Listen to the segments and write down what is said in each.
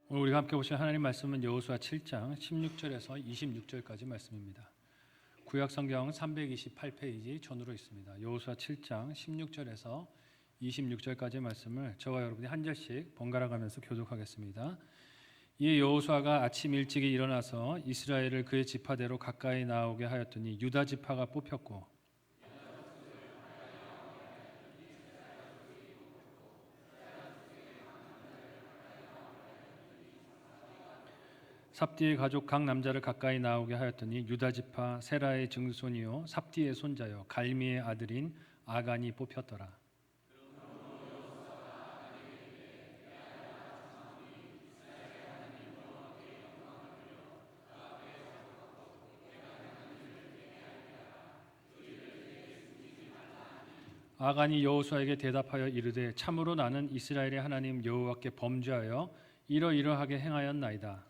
오늘 우리가 함께 보실 하나님 말씀은 여호수아 7장 16절에서 26절까지 말씀입니다. 구약 성경 328페이지 전으로 있습니다. 여호수아 7장 16절에서 26절까지 말씀을 저와 여러분이 한 절씩 번갈아 가면서 교독하겠습니다. 이에 여호수아가 아침 일찍이 일어나서 이스라엘을 그의 지파대로 가까이 나오게 하였더니 유다 지파가 뽑혔고 삽디의 가족 각 남자를 가까이 나오게 하였더니 유다 지파 세라의 증손이요 삽디의 손자요 갈미의 아들인 아간이 뽑혔더라. 아간이 여호수아에게 대답하여 이르되 참으로 나는 이스라엘의 하나님 여호와께 범죄하여 이러이러하게 행하였나이다.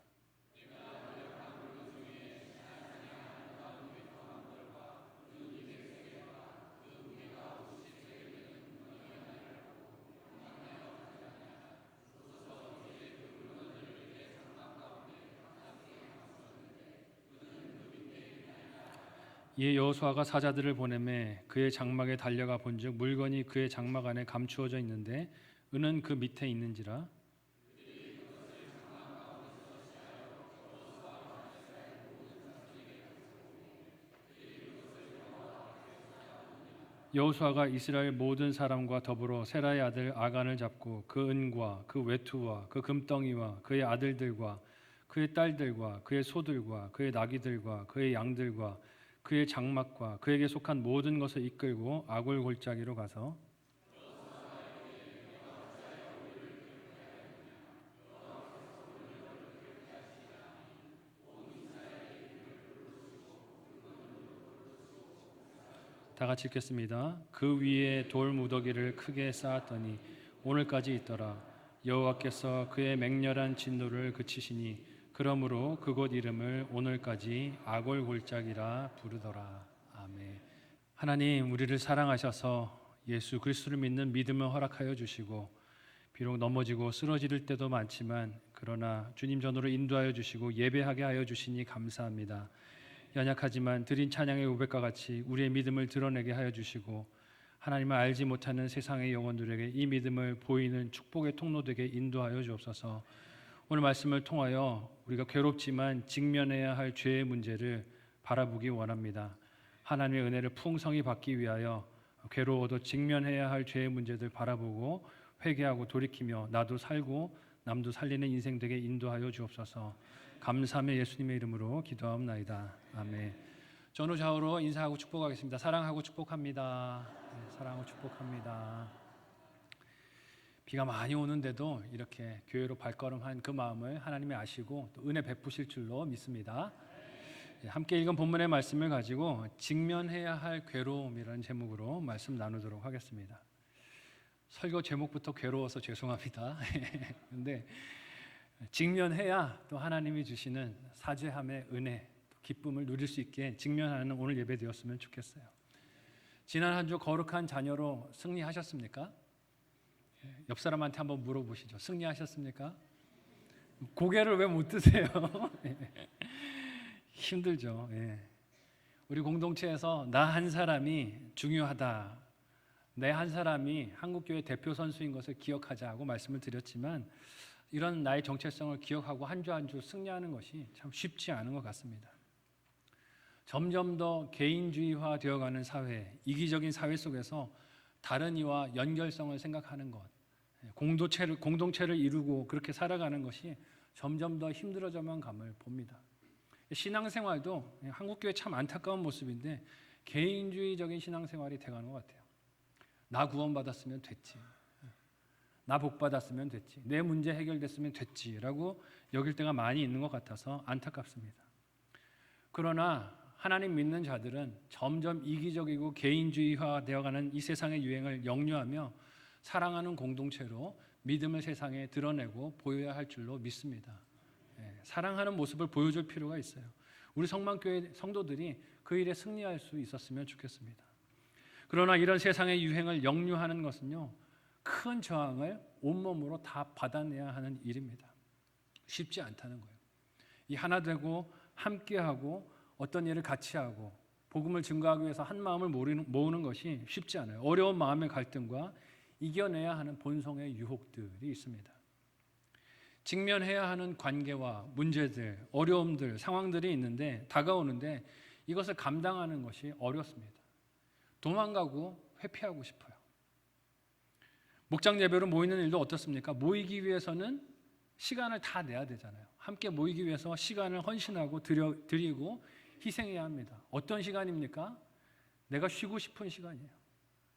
이에 여호수아가 사자들을 보내매 그의 장막에 달려가 본즉 물건이 그의 장막 안에 감추어져 있는데 은은 그 밑에 있는지라. 여호수아가 이스라엘 모든 사람과 더불어 세라의 아들 아간을 잡고 그 은과 그 외투와 그 금덩이와 그의 아들들과 그의 딸들과 그의 소들과 그의 나귀들과 그의 양들과 그의 장막과 그에게 속한 모든 것을 이끌고 아골 골짜기로 가서 다 같이 읽겠습니다. 그 위에 돌 무더기를 크게 쌓았더니 오늘까지 있더라. 여호와께서 그의 맹렬한 진노를 그치시니 그러므로 그곳 이름을 오늘까지 아골 골짜기라 부르더라. 아멘. 하나님, 우리를 사랑하셔서 예수 그리스도를 믿는 믿음을 허락하여 주시고 비록 넘어지고 쓰러질 때도 많지만 그러나 주님 전으로 인도하여 주시고 예배하게 하여 주시니 감사합니다. 연약하지만 드린 찬양의 고백과 같이 우리의 믿음을 드러내게 하여 주시고 하나님을 알지 못하는 세상의 영혼들에게 이 믿음을 보이는 축복의 통로 되게 인도하여 주옵소서. 오늘 말씀을 통하여 우리가 괴롭지만 직면해야 할 죄의 문제를 바라보기 원합니다. 하나님의 은혜를 풍성히 받기 위하여 괴로워도 직면해야 할 죄의 문제들 바라보고 회개하고 돌이키며 나도 살고 남도 살리는 인생 되게 인도하여 주옵소서. 감사하며 예수님의 이름으로 기도하옵나이다. 아멘. 전후 좌우로 인사하고 축복하겠습니다. 사랑하고 축복합니다. 사랑하고 축복합니다. 비가 많이 오는데도 이렇게 교회로 발걸음한 그 마음을 하나님이 아시고 또 은혜 베푸실 줄로 믿습니다. 함께 읽은 본문의 말씀을 가지고 직면해야 할 괴로움이라는 제목으로 말씀 나누도록 하겠습니다. 설교 제목부터 괴로워서 죄송합니다. 근데 직면해야 또 하나님이 주시는 사죄함의 은혜, 기쁨을 누릴 수 있게 직면하는 오늘 예배 되었으면 좋겠어요. 지난 한 주 거룩한 자녀로 승리하셨습니까? 옆 사람한테 한번 물어보시죠. 승리하셨습니까? 고개를 왜 못 드세요? 힘들죠. 우리 공동체에서 나 한 사람이 중요하다, 내 한 사람이 한국교회 대표 선수인 것을 기억하자고 말씀을 드렸지만 이런 나의 정체성을 기억하고 한 주 한 주 승리하는 것이 참 쉽지 않은 것 같습니다. 점점 더 개인주의화 되어가는 사회, 이기적인 사회 속에서 다른 이와 연결성을 생각하는 것, 공동체를 이루고 그렇게 살아가는 것이 점점 더 힘들어져만 감을 봅니다. 신앙생활도 한국교회 참 안타까운 모습인데 개인주의적인 신앙생활이 돼가는 것 같아요. 나 구원받았으면 됐지, 나 복받았으면 됐지, 내 문제 해결됐으면 됐지라고 여길 때가 많이 있는 것 같아서 안타깝습니다. 그러나 하나님 믿는 자들은 점점 이기적이고 개인주의화 되어가는 이 세상의 유행을 역류하며 사랑하는 공동체로 믿음을 세상에 드러내고 보여야 할 줄로 믿습니다. 사랑하는 모습을 보여줄 필요가 있어요. 우리 성만교회 성도들이 그 일에 승리할 수 있었으면 좋겠습니다. 그러나 이런 세상의 유행을 역류하는 것은요, 큰 저항을 온몸으로 다 받아내야 하는 일입니다. 쉽지 않다는 거예요. 이 하나 되고 함께하고 어떤 일을 같이 하고 복음을 증거하기 위해서 한 마음을 모으는 것이 쉽지 않아요. 어려운 마음의 갈등과 이겨내야 하는 본성의 유혹들이 있습니다. 직면해야 하는 관계와 문제들, 어려움들, 상황들이 있는데 다가오는데 이것을 감당하는 것이 어렵습니다. 도망가고 회피하고 싶어요. 목장 예배로 모이는 일도 어떻습니까? 모이기 위해서는 시간을 다 내야 되잖아요. 함께 모이기 위해서 시간을 헌신하고 드리고 희생해야 합니다. 어떤 시간입니까? 내가 쉬고 싶은 시간이에요.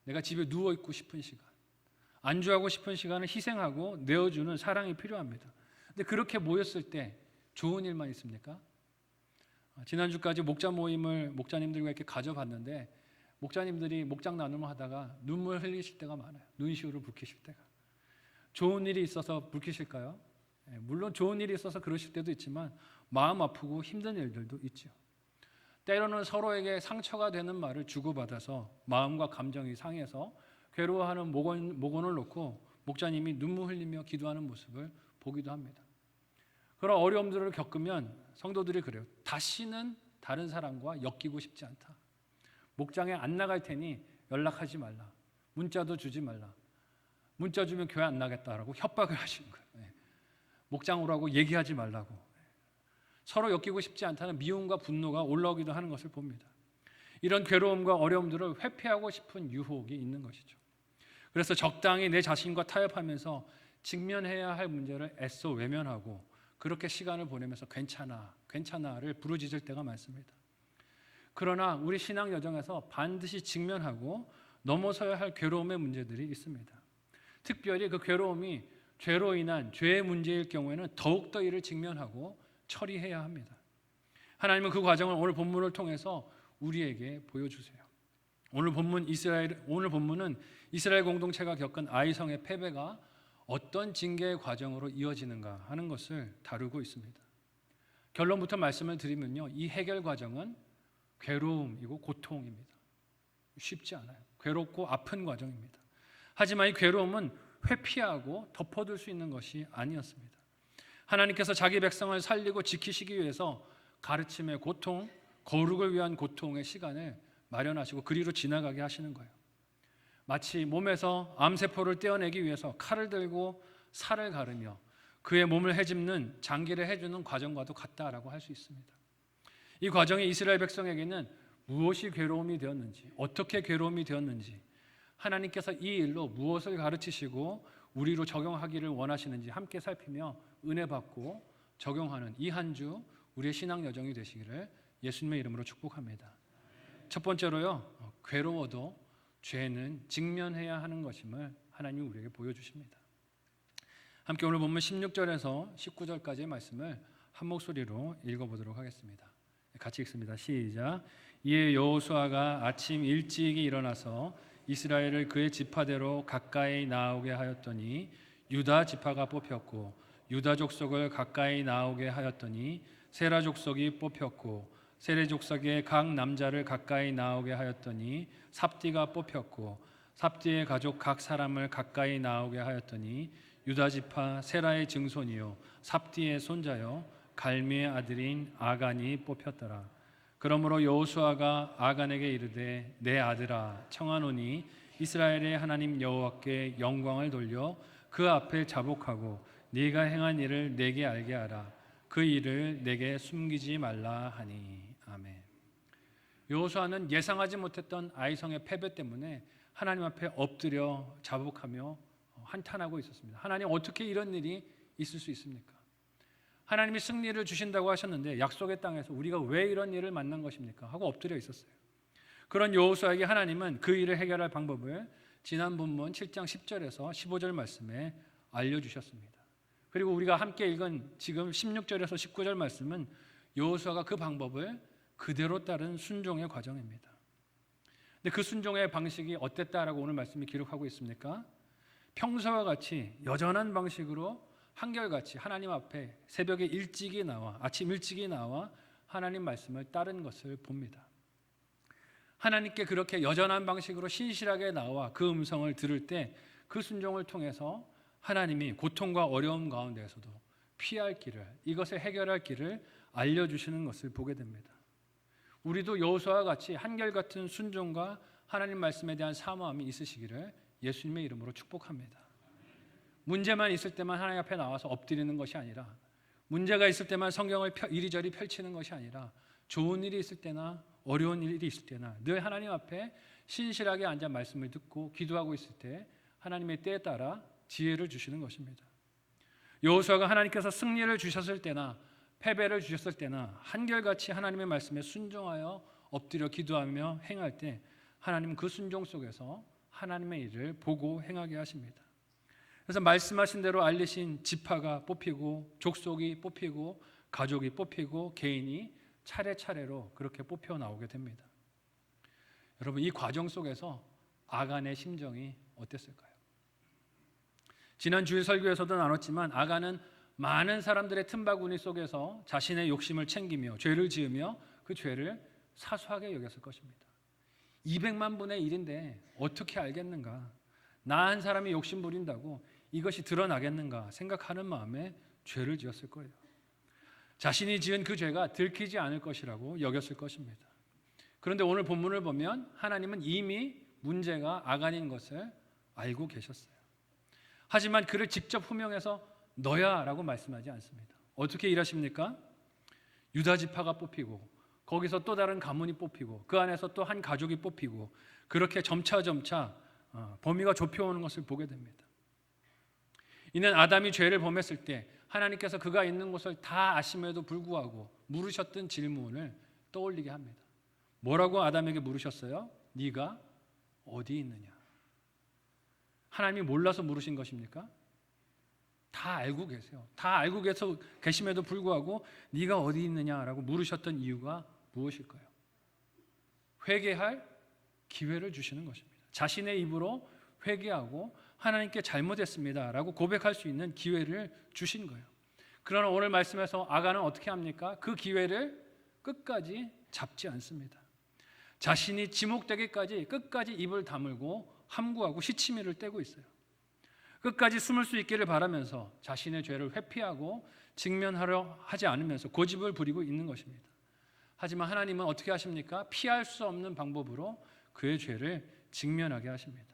내가 집에 누워있고 싶은 시간, 안주하고 싶은 시간을 희생하고 내어주는 사랑이 필요합니다. 근데 그렇게 모였을 때 좋은 일만 있습니까? 지난주까지 목자 모임을 목자님들과 이렇게 가져봤는데 목자님들이 목장 나눔을 하다가 눈물 흘리실 때가 많아요. 눈시울을 붉히실 때가. 좋은 일이 있어서 붉히실까요? 물론 좋은 일이 있어서 그러실 때도 있지만 마음 아프고 힘든 일들도 있죠. 때로는 서로에게 상처가 되는 말을 주고받아서 마음과 감정이 상해서 괴로워하는 목원을 놓고 목자님이 눈물 흘리며 기도하는 모습을 보기도 합니다. 그런 어려움들을 겪으면 성도들이 그래요. 다시는 다른 사람과 엮이고 싶지 않다. 목장에 안 나갈 테니 연락하지 말라. 문자도 주지 말라. 문자 주면 교회 안 나겠다라고 협박을 하시는 거예요. 목장 오라고 얘기하지 말라고. 서로 엮이고 싶지 않다는 미움과 분노가 올라오기도 하는 것을 봅니다. 이런 괴로움과 어려움들을 회피하고 싶은 유혹이 있는 것이죠. 그래서 적당히 내 자신과 타협하면서 직면해야 할 문제를 애써 외면하고 그렇게 시간을 보내면서 괜찮아를 부르짖을 때가 많습니다. 그러나 우리 신앙 여정에서 반드시 직면하고 넘어서야 할 괴로움의 문제들이 있습니다. 특별히 그 괴로움이 죄로 인한 죄의 문제일 경우에는 더욱더 이를 직면하고 처리해야 합니다. 하나님은 그 과정을 오늘 본문을 통해서 우리에게 보여주세요. 오늘 본문은 이스라엘 공동체가 겪은 아이성의 패배가 어떤 징계의 과정으로 이어지는가 하는 것을 다루고 있습니다. 결론부터 말씀을 드리면요, 이 해결 과정은 괴로움이고 고통입니다. 쉽지 않아요. 괴롭고 아픈 과정입니다. 하지만 이 괴로움은 회피하고 덮어둘 수 있는 것이 아니었습니다. 하나님께서 자기 백성을 살리고 지키시기 위해서 가르침의 고통, 거룩을 위한 고통의 시간을 마련하시고 그리로 지나가게 하시는 거예요. 마치 몸에서 암세포를 떼어내기 위해서 칼을 들고 살을 가르며 그의 몸을 헤집는 장기를 해주는 과정과도 같다라고 할 수 있습니다. 이 과정이 이스라엘 백성에게는 무엇이 괴로움이 되었는지, 어떻게 괴로움이 되었는지, 하나님께서 이 일로 무엇을 가르치시고 우리로 적용하기를 원하시는지 함께 살피며 은혜 받고 적용하는 이 한 주 우리의 신앙 여정이 되시기를 예수님의 이름으로 축복합니다. 첫 번째로요, 괴로워도 죄는 직면해야 하는 것임을 하나님이 우리에게 보여주십니다. 함께 오늘 본문 16절에서 19절까지의 말씀을 한 목소리로 읽어보도록 하겠습니다. 같이 읽습니다. 시작. 이에 여호수아가 아침 일찍이 일어나서 이스라엘을 그의 지파대로 가까이 나오게 하였더니 유다 지파가 뽑혔고 유다 족속을 가까이 나오게 하였더니 세라 족속이 뽑혔고 세레 족속의 각 남자를 가까이 나오게 하였더니 삽디가 뽑혔고 삽디의 가족 각 사람을 가까이 나오게 하였더니 유다 지파 세라의 증손이요 삽디의 손자요 갈미의 아들인 아간이 뽑혔더라. 그러므로 여호수아가 아간에게 이르되 내 아들아 청하노니 이스라엘의 하나님 여호와께 영광을 돌려 그 앞에 자복하고 네가 행한 일을 내게 알게 하라. 그 일을 내게 숨기지 말라 하니. 아멘. 여호수아는 예상하지 못했던 아이성의 패배 때문에 하나님 앞에 엎드려 자복하며 한탄하고 있었습니다. 하나님, 어떻게 이런 일이 있을 수 있습니까? 하나님이 승리를 주신다고 하셨는데 약속의 땅에서 우리가 왜 이런 일을 만난 것입니까? 하고 엎드려 있었어요. 그런 여호수아에게 하나님은 그 일을 해결할 방법을 지난 본문 7장 10절에서 15절 말씀에 알려주셨습니다. 그리고 우리가 함께 읽은 지금 16절에서 19절 말씀은 여호수아가 그 방법을 그대로 따른 순종의 과정입니다. 근데 그 순종의 방식이 어땠다라고 오늘 말씀이 기록하고 있습니까? 평소와 같이 여전한 방식으로 한결같이 하나님 앞에 새벽에 일찍이 나와 아침 일찍이 나와 하나님 말씀을 따른 것을 봅니다. 하나님께 그렇게 여전한 방식으로 신실하게 나와 그 음성을 들을 때 그 순종을 통해서 하나님이 고통과 어려움 가운데에서도 피할 길을, 이것을 해결할 길을 알려주시는 것을 보게 됩니다. 우리도 여호수아와 같이 한결같은 순종과 하나님 말씀에 대한 사모함이 있으시기를 예수님의 이름으로 축복합니다. 문제만 있을 때만 하나님 앞에 나와서 엎드리는 것이 아니라, 문제가 있을 때만 성경을 이리저리 펼치는 것이 아니라, 좋은 일이 있을 때나 어려운 일이 있을 때나 늘 하나님 앞에 신실하게 앉아 말씀을 듣고 기도하고 있을 때 하나님의 때에 따라 지혜를 주시는 것입니다. 여호수아가 하나님께서 승리를 주셨을 때나 패배를 주셨을 때나 한결같이 하나님의 말씀에 순종하여 엎드려 기도하며 행할 때 하나님은 그 순종 속에서 하나님의 일을 보고 행하게 하십니다. 그래서 말씀하신 대로 알리신 지파가 뽑히고 족속이 뽑히고 가족이 뽑히고 개인이 차례차례로 그렇게 뽑혀 나오게 됩니다. 여러분, 이 과정 속에서 아간의 심정이 어땠을까요? 지난 주일 설교에서도 나눴지만 아간은 많은 사람들의 틈바구니 속에서 자신의 욕심을 챙기며 죄를 지으며 그 죄를 사소하게 여겼을 것입니다. 200만 분의 1인데 어떻게 알겠는가? 나 한 사람이 욕심 부린다고 이것이 드러나겠는가 생각하는 마음에 죄를 지었을 거예요. 자신이 지은 그 죄가 들키지 않을 것이라고 여겼을 것입니다. 그런데 오늘 본문을 보면 하나님은 이미 문제가 아간인 것을 알고 계셨어요. 하지만 그를 직접 호명해서 너야 라고 말씀하지 않습니다. 어떻게 일하십니까? 유다 지파가 뽑히고 거기서 또 다른 가문이 뽑히고 그 안에서 또 한 가족이 뽑히고 그렇게 점차 범위가 좁혀오는 것을 보게 됩니다. 이는 아담이 죄를 범했을 때 하나님께서 그가 있는 곳을 다 아심에도 불구하고 물으셨던 질문을 떠올리게 합니다. 뭐라고 아담에게 물으셨어요? 네가 어디 있느냐? 하나님이 몰라서 물으신 것입니까? 다 알고 계세요. 다 알고 계심에도 불구하고 네가 어디 있느냐라고 물으셨던 이유가 무엇일까요? 회개할 기회를 주시는 것입니다. 자신의 입으로 회개하고 하나님께 잘못했습니다라고 고백할 수 있는 기회를 주신 거예요. 그러나 오늘 말씀에서 아간은 어떻게 합니까? 그 기회를 끝까지 잡지 않습니다. 자신이 지목되기까지 끝까지 입을 다물고 함구하고 시치미를 떼고 있어요. 끝까지 숨을 수 있기를 바라면서 자신의 죄를 회피하고 직면하려 하지 않으면서 고집을 부리고 있는 것입니다. 하지만 하나님은 어떻게 하십니까? 피할 수 없는 방법으로 그의 죄를 직면하게 하십니다.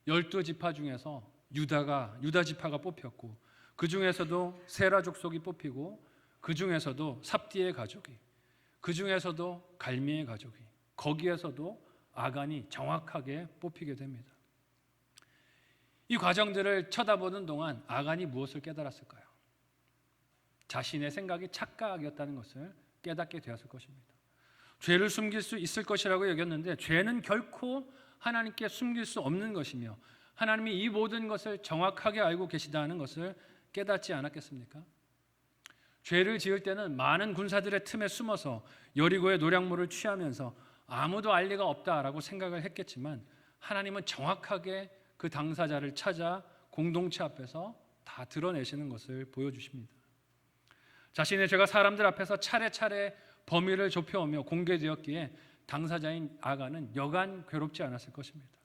12지파 중에서 유다 지파가 뽑혔고 그 중에서도 세라 족속이 뽑히고 그 중에서도 삽디의 가족이, 그 중에서도 갈미의 가족이, 거기에서도 아간이 정확하게 뽑히게 됩니다. 이 과정들을 쳐다보는 동안 아간이 무엇을 깨달았을까요? 자신의 생각이 착각이었다는 것을 깨닫게 되었을 것입니다. 죄를 숨길 수 있을 것이라고 여겼는데 죄는 결코 하나님께 숨길 수 없는 것이며 하나님이 이 모든 것을 정확하게 알고 계시다는 것을 깨닫지 않았겠습니까? 죄를 지을 때는 많은 군사들의 틈에 숨어서 여리고의 노략물을 취하면서 아무도 알 리가 없다라고 생각을 했겠지만 하나님은 정확하게 그 당사자를 찾아 공동체 앞에서 다 드러내시는 것을 보여주십니다. 자신의 죄가 사람들 앞에서 차례차례 범위를 좁혀오며 공개되었기에 당사자인 아간은 여간 괴롭지 않았을 것입니다.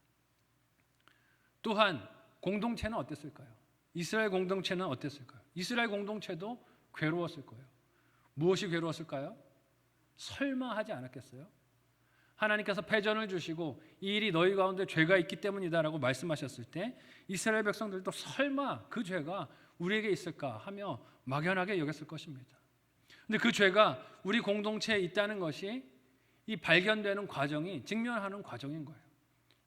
또한 공동체는 어땠을까요? 이스라엘 공동체는 어땠을까요? 이스라엘 공동체도 괴로웠을 거예요. 무엇이 괴로웠을까요? 설마 하지 않았겠어요? 하나님께서 패전을 주시고 이 일이 너희 가운데 죄가 있기 때문이다라고 말씀하셨을 때 이스라엘 백성들도 설마 그 죄가 우리에게 있을까 하며 막연하게 여겼을 것입니다. 근데 그 죄가 우리 공동체에 있다는 것이 이 발견되는 과정이 직면하는 과정인 거예요.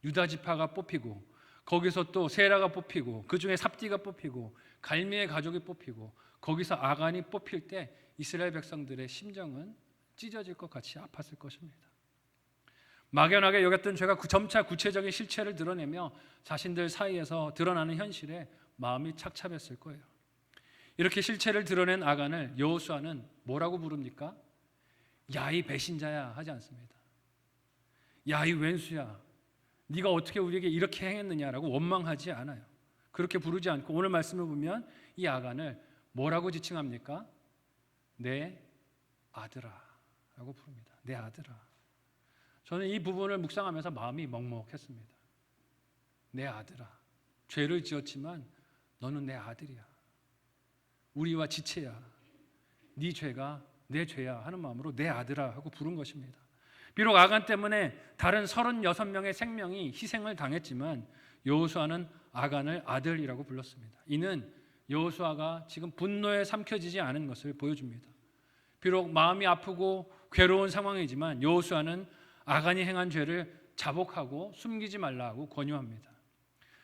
유다 지파가 뽑히고 거기서 또 세라가 뽑히고 그 중에 삽디가 뽑히고 갈미의 가족이 뽑히고 거기서 아간이 뽑힐 때 이스라엘 백성들의 심정은 찢어질 것 같이 아팠을 것입니다. 막연하게 여겼던 죄가 점차 구체적인 실체를 드러내며 자신들 사이에서 드러나는 현실에 마음이 착잡했을 거예요. 이렇게 실체를 드러낸 아간을 여호수아는 뭐라고 부릅니까? 야, 이 배신자야 하지 않습니다. 야, 이 왼수야, 네가 어떻게 우리에게 이렇게 행했느냐라고 원망하지 않아요. 그렇게 부르지 않고 오늘 말씀을 보면 이 아간을 뭐라고 지칭합니까? 내 아들아 라고 부릅니다. 내 아들아. 저는 이 부분을 묵상하면서 마음이 먹먹했습니다. 내 아들아, 죄를 지었지만 너는 내 아들이야. 우리와 지체야. 네 죄가 내 죄야 하는 마음으로 내 아들아 하고 부른 것입니다. 비록 아간 때문에 다른 36명의 생명이 희생을 당했지만 여호수아는 아간을 아들이라고 불렀습니다. 이는 여호수아가 지금 분노에 삼켜지지 않은 것을 보여줍니다. 비록 마음이 아프고 괴로운 상황이지만 여호수아는 아간이 행한 죄를 자복하고 숨기지 말라고 권유합니다.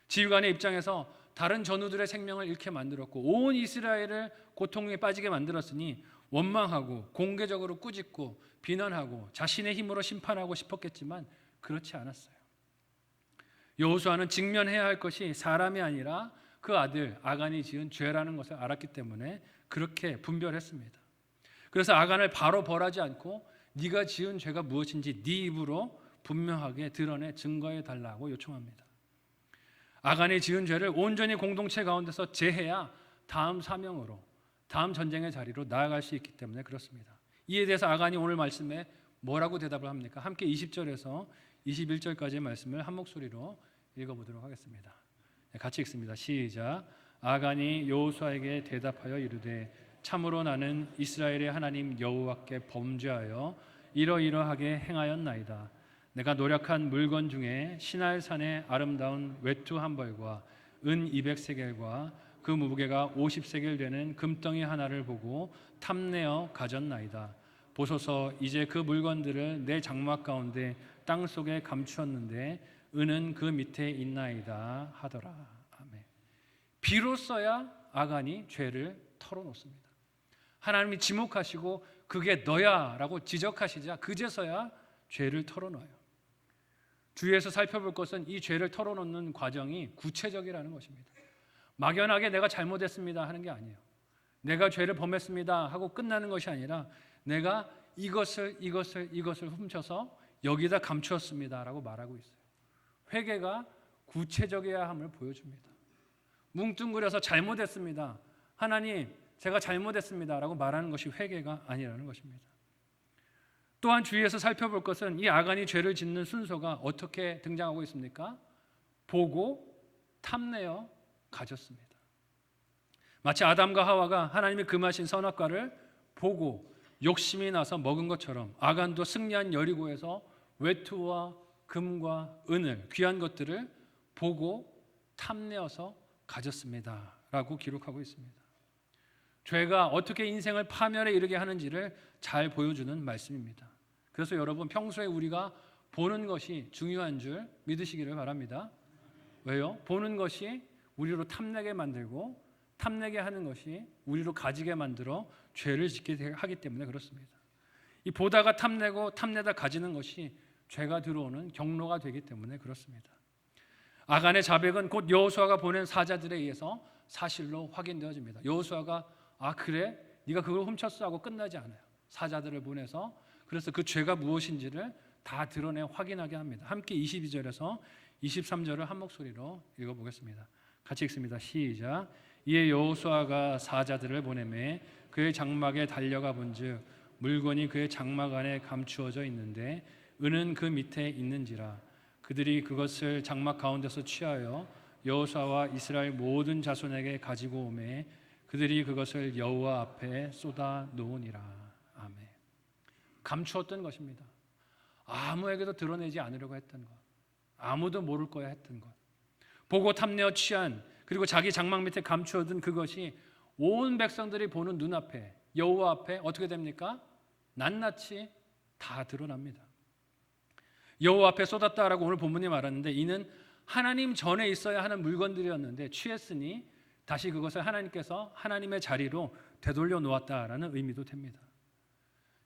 지휘관의 입장에서 다른 전우들의 생명을 잃게 만들었고 온 이스라엘을 고통에 빠지게 만들었으니 원망하고 공개적으로 꾸짖고 비난하고 자신의 힘으로 심판하고 싶었겠지만 그렇지 않았어요. 여호수아는 직면해야 할 것이 사람이 아니라 그 아들 아간이 지은 죄라는 것을 알았기 때문에 그렇게 분별했습니다. 그래서 아간을 바로 벌하지 않고 네가 지은 죄가 무엇인지 네 입으로 분명하게 드러내 증거해 달라고 요청합니다. 아간이 지은 죄를 온전히 공동체 가운데서 제해야 다음 사명으로, 다음 전쟁의 자리로 나아갈 수 있기 때문에 그렇습니다. 이에 대해서 아간이 오늘 말씀에 뭐라고 대답을 합니까? 함께 20절에서 21절까지의 말씀을 한 목소리로 읽어보도록 하겠습니다. 같이 읽습니다. 시작. 아간이 여호수아에게 대답하여 이르되 참으로 나는 이스라엘의 하나님 여호와께 범죄하여 이러이러하게 행하였나이다. 내가 노력한 물건 중에 시날산의 아름다운 외투 한 벌과 은 200세겔과 그 무게가 50세겔 되는 금덩이 하나를 보고 탐내어 가졌나이다. 보소서 이제 그 물건들을 내 장막 가운데 땅 속에 감추었는데 은은 그 밑에 있나이다 하더라. 아멘. 비로소야 아간이 죄를 털어놓습니다. 하나님이 지목하시고 그게 너야 라고 지적하시자 그제서야 죄를 털어놔요. 주위에서 살펴볼 것은 이 죄를 털어놓는 과정이 구체적이라는 것입니다. 막연하게 내가 잘못했습니다 하는 게 아니에요. 내가 죄를 범했습니다 하고 끝나는 것이 아니라 내가 이것을 훔쳐서 여기다 감추었습니다 라고 말하고 있어요. 회개가 구체적이어야 함을 보여줍니다. 뭉뚱그려서 잘못했습니다. 하나님 제가 잘못했습니다 라고 말하는 것이 회개가 아니라는 것입니다. 또한 주위에서 살펴볼 것은 이 아간이 죄를 짓는 순서가 어떻게 등장하고 있습니까? 보고 탐내어 가졌습니다. 마치 아담과 하와가 하나님이 금하신 선악과를 보고 욕심이 나서 먹은 것처럼 아간도 승리한 여리고에서 외투와 금과 은을 귀한 것들을 보고 탐내어서 가졌습니다 라고 기록하고 있습니다. 죄가 어떻게 인생을 파멸에 이르게 하는지를 잘 보여주는 말씀입니다. 그래서 여러분 평소에 우리가 보는 것이 중요한 줄 믿으시기를 바랍니다. 왜요? 보는 것이 우리로 탐내게 만들고 탐내게 하는 것이 우리로 가지게 만들어 죄를 짓게 하기 때문에 그렇습니다. 이 보다가 탐내고 탐내다 가지는 것이 죄가 들어오는 경로가 되기 때문에 그렇습니다. 아간의 자백은 곧 여호수아가 보낸 사자들에 의해서 사실로 확인되어집니다. 여호수아가 아 그래? 네가 그걸 훔쳤어 하고 끝나지 않아요. 사자들을 보내서 그래서 그 죄가 무엇인지를 다 드러내 확인하게 합니다. 함께 22절에서 23절을 한 목소리로 읽어보겠습니다. 같이 읽습니다. 시작. 이에 여호수아가 사자들을 보내매 그의 장막에 달려가 본즉 물건이 그의 장막 안에 감추어져 있는데 은은 그 밑에 있는지라. 그들이 그것을 장막 가운데서 취하여 여호수아와 이스라엘 모든 자손에게 가지고 오매 그들이 그것을 여호와 앞에 쏟아 놓으니라. 아멘. 감추었던 것입니다. 아무에게도 드러내지 않으려고 했던 것, 아무도 모를 거야 했던 것, 보고 탐내어 취한 그리고 자기 장막 밑에 감추어둔 그것이 온 백성들이 보는 눈앞에 여호와 앞에 어떻게 됩니까? 낱낱이 다 드러납니다. 여호와 앞에 쏟았다라고 오늘 본문이 말하는데 이는 하나님 전에 있어야 하는 물건들이었는데 취했으니 다시 그것을 하나님께서 하나님의 자리로 되돌려 놓았다라는 의미도 됩니다.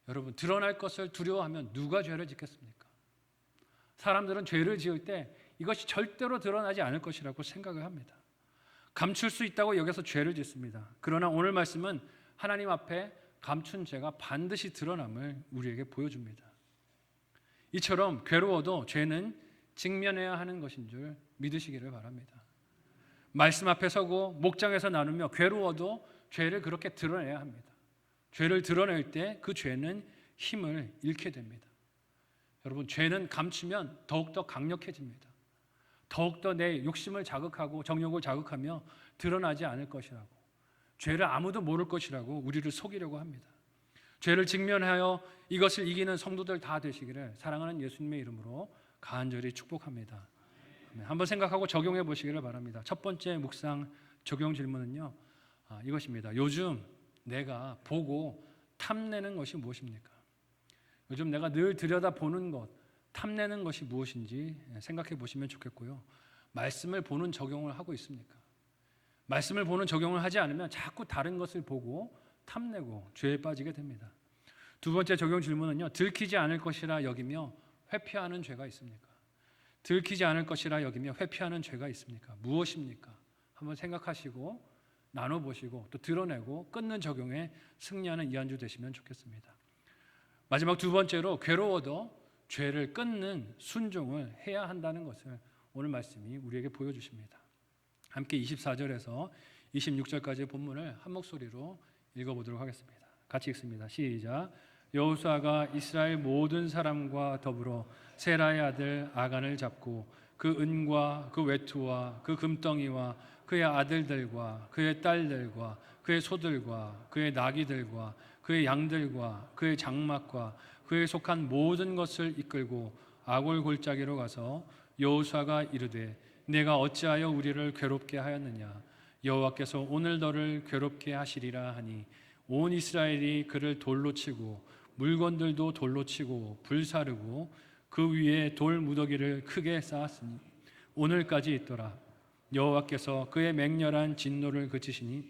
여러분 드러날 것을 두려워하면 누가 죄를 짓겠습니까? 사람들은 죄를 지을 때 이것이 절대로 드러나지 않을 것이라고 생각을 합니다. 감출 수 있다고 여기서 죄를 짓습니다. 그러나 오늘 말씀은 하나님 앞에 감춘 죄가 반드시 드러남을 우리에게 보여줍니다. 이처럼 괴로워도 죄는 직면해야 하는 것인 줄 믿으시기를 바랍니다. 말씀 앞에 서고 목장에서 나누며 괴로워도 죄를 그렇게 드러내야 합니다. 죄를 드러낼 때 그 죄는 힘을 잃게 됩니다. 여러분 죄는 감추면 더욱더 강력해집니다. 더욱더 내 욕심을 자극하고 정욕을 자극하며 드러나지 않을 것이라고. 죄를 아무도 모를 것이라고 우리를 속이려고 합니다. 죄를 직면하여 이것을 이기는 성도들 다 되시기를 사랑하는 예수님의 이름으로 간절히 축복합니다. 한번 생각하고 적용해 보시기를 바랍니다. 첫 번째 묵상 적용 질문은요, 이것입니다. 요즘 내가 보고 탐내는 것이 무엇입니까? 요즘 내가 늘 들여다보는 것, 탐내는 것이 무엇인지 생각해 보시면 좋겠고요. 말씀을 보는 적용을 하고 있습니까? 말씀을 보는 적용을 하지 않으면 자꾸 다른 것을 보고 탐내고 죄에 빠지게 됩니다. 두 번째 적용 질문은요, 들키지 않을 것이라 여기며 회피하는 죄가 있습니까? 들키지 않을 것이라 여기며 회피하는 죄가 있습니까? 무엇입니까? 한번 생각하시고 나눠보시고 또 드러내고 끊는 적용에 승리하는 이한주 되시면 좋겠습니다. 마지막 두 번째로 괴로워도 죄를 끊는 순종을 해야 한다는 것을 오늘 말씀이 우리에게 보여주십니다. 함께 24절에서 26절까지의 본문을 한 목소리로 읽어보도록 하겠습니다. 같이 읽습니다. 시작. 여호수아가 이스라엘 모든 사람과 더불어 세라의 아들 아간을 잡고 그 은과 그 외투와 그 금덩이와 그의 아들들과 그의 딸들과 그의 소들과 그의 나귀들과 그의 양들과 그의 장막과 그에 속한 모든 것을 이끌고 아골 골짜기로 가서 여호수아가 이르되 내가 어찌하여 우리를 괴롭게 하였느냐 여호와께서 오늘 너를 괴롭게 하시리라 하니 온 이스라엘이 그를 돌로 치고 물건들도 돌로 치고 불사르고 그 위에 돌 무더기를 크게 쌓았으니 오늘까지 있더라. 여호와께서 그의 맹렬한 진노를 그치시니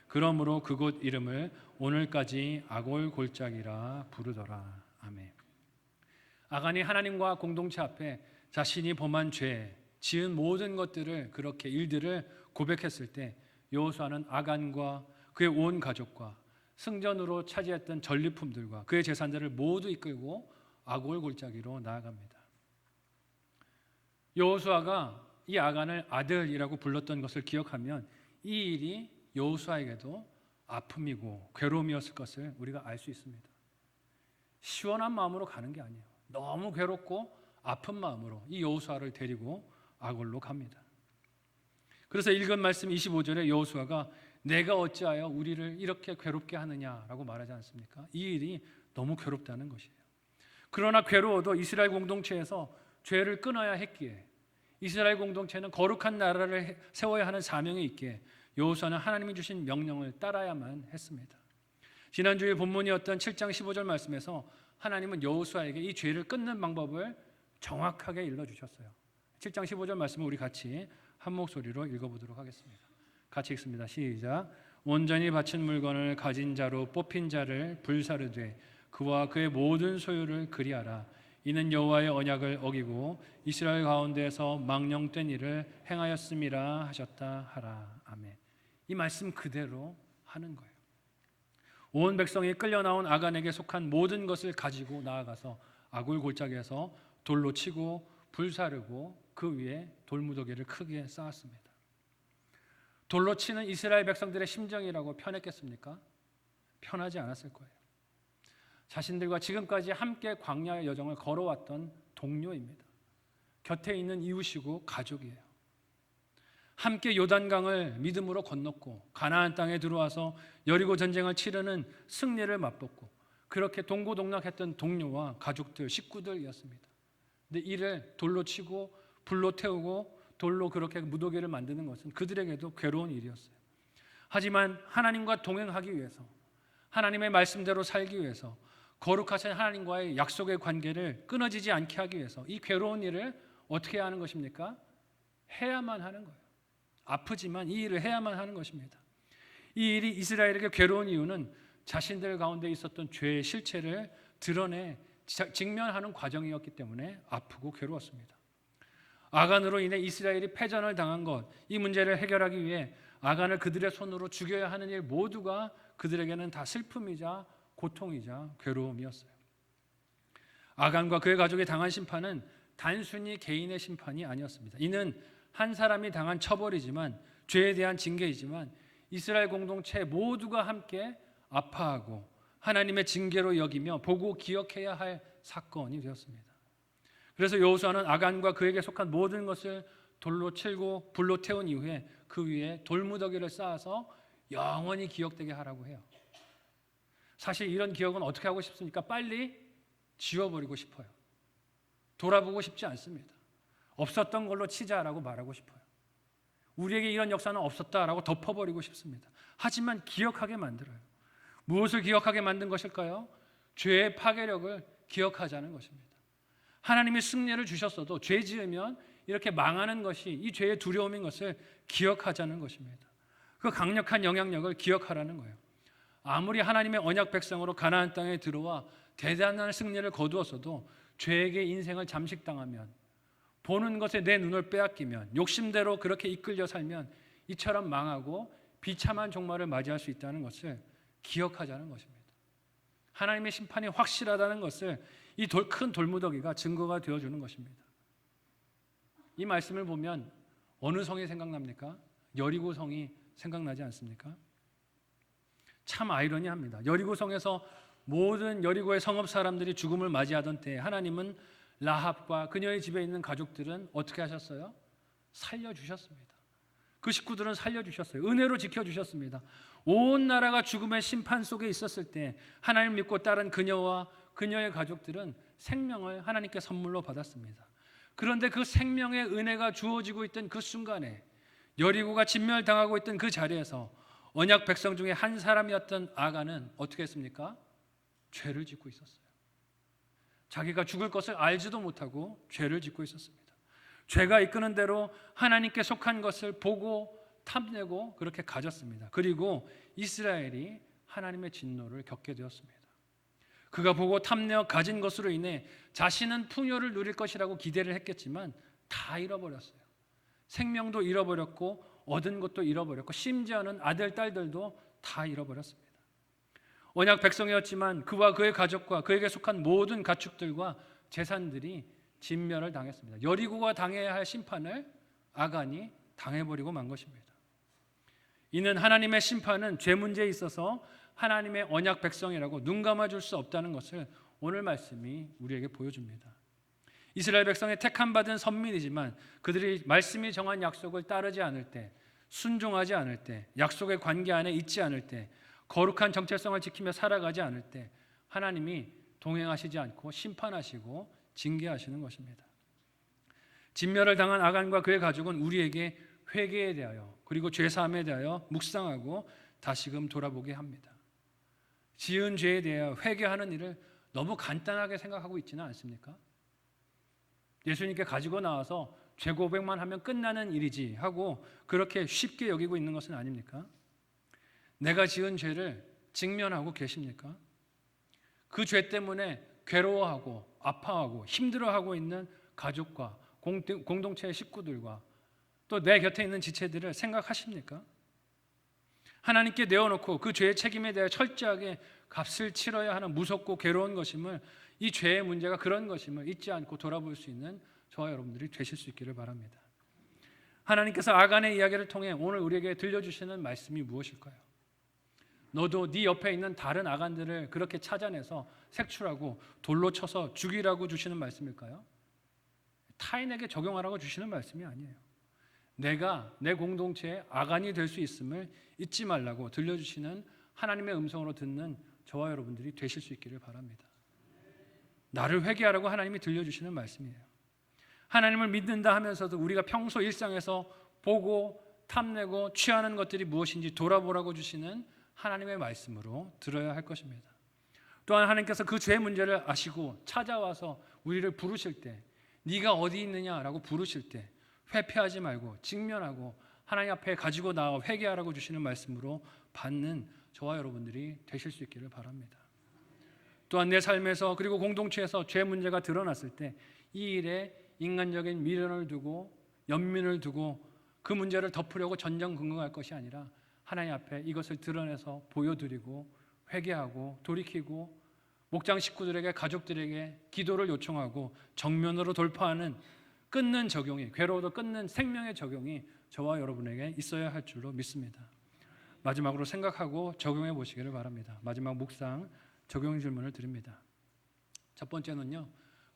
그러므로 그곳 이름을 오늘까지 아골 골짜기라 부르더라. 아멘. 아간이 하나님과 공동체 앞에 자신이 범한 죄, 지은 모든 것들을 그렇게 일들을 고백했을 때 여호수아는 아간과 그의 온 가족과 승전으로 차지했던 전리품들과 그의 재산들을 모두 이끌고 아골 골짜기로 나아갑니다. 여호수아가 이 아간을 아들이라고 불렀던 것을 기억하면 이 일이 여호수아에게도 아픔이고 괴로움이었을 것을 우리가 알 수 있습니다. 시원한 마음으로 가는 게 아니에요. 너무 괴롭고 아픈 마음으로 이 여호수아를 데리고 아골로 갑니다. 그래서 읽은 말씀 25절에 여호수아가 내가 어찌하여 우리를 이렇게 괴롭게 하느냐라고 말하지 않습니까? 이 일이 너무 괴롭다는 것이에요. 그러나 괴로워도 이스라엘 공동체에서 죄를 끊어야 했기에 이스라엘 공동체는 거룩한 나라를 세워야 하는 사명이 있기에 여호수아는 하나님이 주신 명령을 따라야만 했습니다. 지난주에 본문이었던 7장 15절 말씀에서 하나님은 여호수아에게 이 죄를 끊는 방법을 정확하게 일러주셨어요. 7장 15절 말씀을 우리 같이 한 목소리로 읽어보도록 하겠습니다. 같이 읽습니다. 시작. 온전히 바친 물건을 가진 자로 뽑힌 자를 불사르되 그와 그의 모든 소유를 그리하라. 이는 여호와의 언약을 어기고 이스라엘 가운데에서 망령된 일을 행하였음이라 하셨다 하라. 아멘. 이 말씀 그대로 하는 거예요. 온 백성이 끌려 나온 아간에게 속한 모든 것을 가지고 나아가서 아골 골짜기에서 돌로 치고 불사르고 그 위에 돌무더기를 크게 쌓았습니다. 돌로 치는 이스라엘 백성들의 심정이라고 편했겠습니까? 편하지 않았을 거예요. 자신들과 지금까지 함께 광야의 여정을 걸어왔던 동료입니다. 곁에 있는 이웃이고 가족이에요. 함께 요단강을 믿음으로 건넜고 가나안 땅에 들어와서 여리고 전쟁을 치르는 승리를 맛봤고 그렇게 동고동락했던 동료와 가족들, 식구들이었습니다. 근데 이를 돌로 치고 불로 태우고 돌로 그렇게 무더기를 만드는 것은 그들에게도 괴로운 일이었어요. 하지만 하나님과 동행하기 위해서 하나님의 말씀대로 살기 위해서 거룩하신 하나님과의 약속의 관계를 끊어지지 않게 하기 위해서 이 괴로운 일을 어떻게 해야 하는 것입니까? 해야만 하는 거예요. 아프지만 이 일을 해야만 하는 것입니다. 이 일이 이스라엘에게 괴로운 이유는 자신들 가운데 있었던 죄의 실체를 드러내 직면하는 과정이었기 때문에 아프고 괴로웠습니다. 아간으로 인해 이스라엘이 패전을 당한 것, 이 문제를 해결하기 위해 아간을 그들의 손으로 죽여야 하는 일 모두가 그들에게는 다 슬픔이자 고통이자 괴로움이었어요. 아간과 그의 가족이 당한 심판은 단순히 개인의 심판이 아니었습니다. 이는 한 사람이 당한 처벌이지만 죄에 대한 징계이지만 이스라엘 공동체 모두가 함께 아파하고 하나님의 징계로 여기며 보고 기억해야 할 사건이 되었습니다. 그래서 여호수아는 아간과 그에게 속한 모든 것을 돌로 치고 불로 태운 이후에 그 위에 돌무더기를 쌓아서 영원히 기억되게 하라고 해요. 사실 이런 기억은 어떻게 하고 싶습니까? 빨리 지워버리고 싶어요. 돌아보고 싶지 않습니다. 없었던 걸로 치자라고 말하고 싶어요. 우리에게 이런 역사는 없었다라고 덮어버리고 싶습니다. 하지만 기억하게 만들어요. 무엇을 기억하게 만든 것일까요? 죄의 파괴력을 기억하자는 것입니다. 하나님이 승리를 주셨어도 죄 지으면 이렇게 망하는 것이 이 죄의 두려움인 것을 기억하자는 것입니다. 그 강력한 영향력을 기억하라는 거예요. 아무리 하나님의 언약 백성으로 가나안 땅에 들어와 대단한 승리를 거두었어도 죄에게 인생을 잠식당하면, 보는 것에 내 눈을 빼앗기면, 욕심대로 그렇게 이끌려 살면 이처럼 망하고 비참한 종말을 맞이할 수 있다는 것을 기억하자는 것입니다. 하나님의 심판이 확실하다는 것을 이 큰 돌무더기가 증거가 되어주는 것입니다. 이 말씀을 보면 어느 성이 생각납니까? 여리고 성이 생각나지 않습니까? 참 아이러니합니다. 여리고 성에서 모든 여리고의 성읍 사람들이 죽음을 맞이하던 때에 하나님은 라합과 그녀의 집에 있는 가족들은 어떻게 하셨어요? 살려주셨습니다. 그 식구들은 살려주셨어요. 은혜로 지켜주셨습니다. 온 나라가 죽음의 심판 속에 있었을 때 하나님 믿고 따른 그녀와 그녀의 가족들은 생명을 하나님께 선물로 받았습니다. 그런데 그 생명의 은혜가 주어지고 있던 그 순간에 여리고가 진멸당하고 있던 그 자리에서 언약 백성 중에 한 사람이었던 아간은 어떻게 했습니까? 죄를 짓고 있었어요. 자기가 죽을 것을 알지도 못하고 죄를 짓고 있었습니다. 죄가 이끄는 대로 하나님께 속한 것을 보고 탐내고 그렇게 가졌습니다. 그리고 이스라엘이 하나님의 진노를 겪게 되었습니다. 그가 보고 탐내어 가진 것으로 인해 자신은 풍요를 누릴 것이라고 기대를 했겠지만 다 잃어버렸어요. 생명도 잃어버렸고 얻은 것도 잃어버렸고 심지어는 아들, 딸들도 다 잃어버렸습니다. 언약 백성이었지만 그와 그의 가족과 그에게 속한 모든 가축들과 재산들이 진멸을 당했습니다. 여리고가 당해야 할 심판을 아간이 당해버리고 만 것입니다. 이는 하나님의 심판은 죄 문제에 있어서 하나님의 언약 백성이라고 눈 감아줄 수 없다는 것을 오늘 말씀이 우리에게 보여줍니다. 이스라엘 백성의 택함받은 선민이지만 그들이 말씀이 정한 약속을 따르지 않을 때, 순종하지 않을 때, 약속의 관계 안에 있지 않을 때, 거룩한 정체성을 지키며 살아가지 않을 때 하나님이 동행하시지 않고 심판하시고 징계하시는 것입니다. 진멸을 당한 아간과 그의 가족은 우리에게 회개에 대하여 그리고 죄사함에 대하여 묵상하고 다시금 돌아보게 합니다. 지은 죄에 대하여 회개하는 일을 너무 간단하게 생각하고 있지는 않습니까? 예수님께 가지고 나와서 죄 고백만 하면 끝나는 일이지 하고 그렇게 쉽게 여기고 있는 것은 아닙니까? 내가 지은 죄를 직면하고 계십니까? 그 죄 때문에 괴로워하고 아파하고 힘들어하고 있는 가족과 공동체의 식구들과 또 내 곁에 있는 지체들을 생각하십니까? 하나님께 내어놓고 그 죄의 책임에 대해 철저하게 값을 치러야 하는 무섭고 괴로운 것임을, 이 죄의 문제가 그런 것임을 잊지 않고 돌아볼 수 있는 저와 여러분들이 되실 수 있기를 바랍니다. 하나님께서 아간의 이야기를 통해 오늘 우리에게 들려주시는 말씀이 무엇일까요? 너도 네 옆에 있는 다른 아간들을 그렇게 찾아내서 색출하고 돌로 쳐서 죽이라고 주시는 말씀일까요? 타인에게 적용하라고 주시는 말씀이 아니에요. 내가 내 공동체의 아간이 될 수 있음을 잊지 말라고 들려주시는 하나님의 음성으로 듣는 저와 여러분들이 되실 수 있기를 바랍니다. 나를 회개하라고 하나님이 들려주시는 말씀이에요. 하나님을 믿는다 하면서도 우리가 평소 일상에서 보고 탐내고 취하는 것들이 무엇인지 돌아보라고 주시는 하나님의 말씀으로 들어야 할 것입니다. 또한 하나님께서 그 죄 문제를 아시고 찾아와서 우리를 부르실 때, 네가 어디 있느냐라고 부르실 때 회피하지 말고 직면하고 하나님 앞에 가지고 나와 회개하라고 주시는 말씀으로 받는 저와 여러분들이 되실 수 있기를 바랍니다. 또한 내 삶에서 그리고 공동체에서 죄 문제가 드러났을 때 이 일에 인간적인 미련을 두고 연민을 두고 그 문제를 덮으려고 전전긍긍할 것이 아니라 하나님 앞에 이것을 드러내서 보여드리고 회개하고 돌이키고 목장 식구들에게 가족들에게 기도를 요청하고 정면으로 돌파하는 끊는 적용이, 괴로워도 끊는 생명의 적용이 저와 여러분에게 있어야 할 줄로 믿습니다. 마지막으로 생각하고 적용해 보시기를 바랍니다. 마지막 묵상 적용 질문을 드립니다. 첫 번째는요,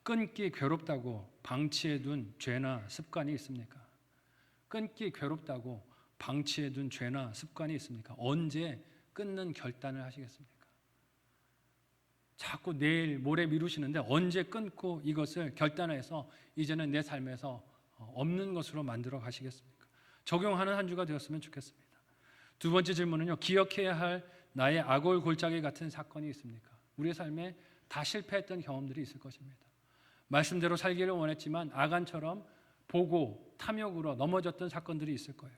끊기 괴롭다고 방치해 둔 죄나 습관이 있습니까? 끊기 괴롭다고 방치해둔 죄나 습관이 있습니까? 언제 끊는 결단을 하시겠습니까? 자꾸 내일 모레 미루시는데 언제 끊고 이것을 결단해서 이제는 내 삶에서 없는 것으로 만들어 가시겠습니까? 적용하는 한 주가 되었으면 좋겠습니다. 두 번째 질문은요, 기억해야 할 나의 아골 골짜기 같은 사건이 있습니까? 우리의 삶에 다 실패했던 경험들이 있을 것입니다. 말씀대로 살기를 원했지만 아간처럼 보고 탐욕으로 넘어졌던 사건들이 있을 거예요.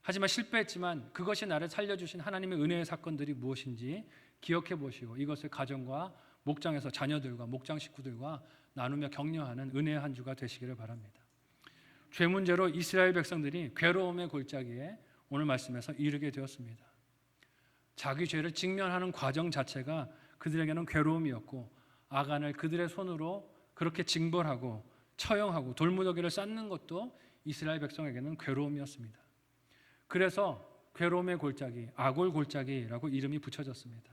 하지만 실패했지만 그것이 나를 살려주신 하나님의 은혜의 사건들이 무엇인지 기억해 보시고 이것을 가정과 목장에서 자녀들과 목장 식구들과 나누며 격려하는 은혜의 한 주가 되시기를 바랍니다. 죄 문제로 이스라엘 백성들이 괴로움의 골짜기에 오늘 말씀에서 이르게 되었습니다. 자기 죄를 직면하는 과정 자체가 그들에게는 괴로움이었고 아간을 그들의 손으로 그렇게 징벌하고 처형하고 돌무더기를 쌓는 것도 이스라엘 백성에게는 괴로움이었습니다. 그래서 괴로움의 골짜기, 아골 골짜기라고 이름이 붙여졌습니다.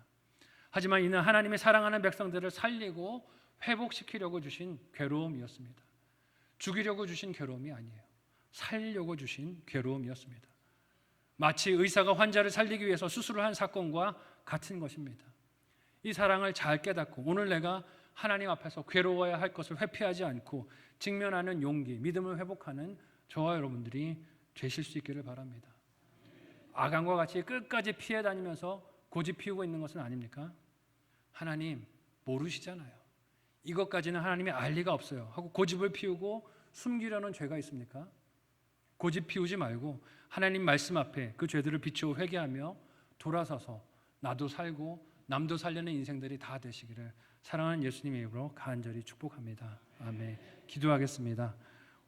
하지만 이는 하나님이 사랑하는 백성들을 살리고 회복시키려고 주신 괴로움이었습니다. 죽이려고 주신 괴로움이 아니에요. 살리려고 주신 괴로움이었습니다. 마치 의사가 환자를 살리기 위해서 수술을 한 사건과 같은 것입니다. 이 사랑을 잘 깨닫고 오늘 내가 하나님 앞에서 괴로워야 할 것을 회피하지 않고 직면하는 용기, 믿음을 회복하는 저와 여러분들이 되실 수 있기를 바랍니다. 아간과 같이 끝까지 피해 다니면서 고집 피우고 있는 것은 아닙니까? 하나님 모르시잖아요. 이것까지는 하나님이 알 리가 없어요 하고 고집을 피우고 숨기려는 죄가 있습니까? 고집 피우지 말고 하나님 말씀 앞에 그 죄들을 비추어 회개하며 돌아서서 나도 살고 남도 살려는 인생들이 다 되시기를 사랑하는 예수님의 이름으로 간절히 축복합니다. 아멘. 기도하겠습니다.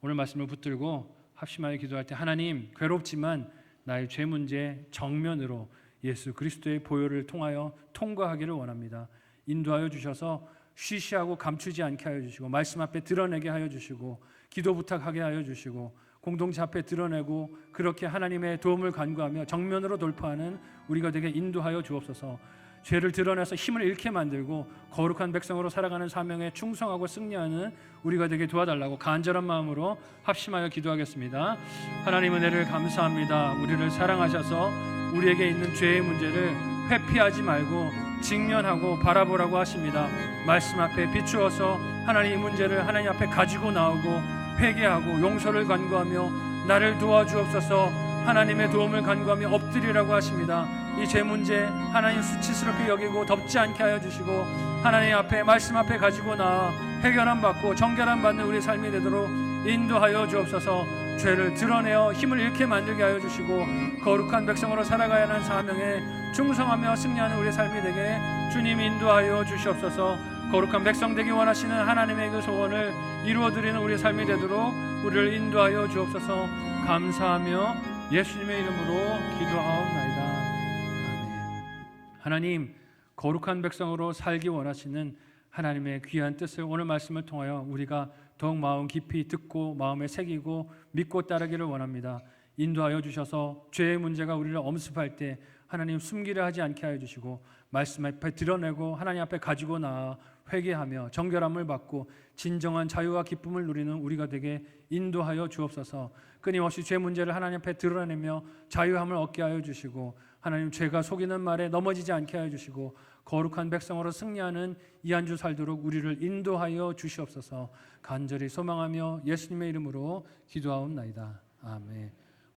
오늘 말씀을 붙들고 합심하여 기도할 때 하나님 괴롭지만 나의 죄 문제 정면으로 예수 그리스도의 보혈을 통하여 통과하기를 원합니다. 인도하여 주셔서 쉬쉬하고 감추지 않게 하여 주시고 말씀 앞에 드러내게 하여 주시고 기도 부탁하게 하여 주시고 공동체 앞에 드러내고 그렇게 하나님의 도움을 간구하며 정면으로 돌파하는 우리가 되게 인도하여 주옵소서. 죄를 드러내서 힘을 잃게 만들고 거룩한 백성으로 살아가는 사명에 충성하고 승리하는 우리가 되게 도와달라고 간절한 마음으로 합심하여 기도하겠습니다. 하나님 은혜를 감사합니다. 우리를 사랑하셔서 우리에게 있는 죄의 문제를 회피하지 말고 직면하고 바라보라고 하십니다. 말씀 앞에 비추어서 하나님 이 문제를 하나님 앞에 가지고 나오고 회개하고 용서를 간구하며 나를 도와주옵소서. 하나님의 도움을 간구하며 엎드리라고 하십니다. 이 죄 문제 하나님 수치스럽게 여기고 덮지 않게 하여 주시고 하나님 앞에 말씀 앞에 가지고 나아 해결함 받고 정결함 받는 우리 삶이 되도록 인도하여 주옵소서. 죄를 드러내어 힘을 잃게 만들게 하여 주시고 거룩한 백성으로 살아가야 하는 사명에 충성하며 승리하는 우리 삶이 되게 주님 인도하여 주시옵소서. 거룩한 백성 되기 원하시는 하나님의 그 소원을 이루어드리는 우리 삶이 되도록 우리를 인도하여 주옵소서. 감사하며 예수님의 이름으로 기도하옵나이다. 아멘. 하나님 거룩한 백성으로 살기 원하시는 하나님의 귀한 뜻을 오늘 말씀을 통하여 우리가 더욱 마음 깊이 듣고 마음에 새기고 믿고 따르기를 원합니다. 인도하여 주셔서 죄의 문제가 우리를 엄습할 때 하나님 숨기려 하지 않게 하여 주시고 말씀 앞에 드러내고 하나님 앞에 가지고 나아 회개하며 정결함을 받고 진정한 자유와 기쁨을 누리는 우리가 되게 인도하여 주옵소서. 끊임없이 죄 문제를 하나님 앞에 드러내며 자유함을 얻게 하여 주시고 하나님 죄가 속이는 말에 넘어지지 않게 하여 주시고 거룩한 백성으로 승리하는 이 한 주 살도록 우리를 인도하여 주시옵소서. 간절히 소망하며 예수님의 이름으로 기도하옵나이다. 아멘.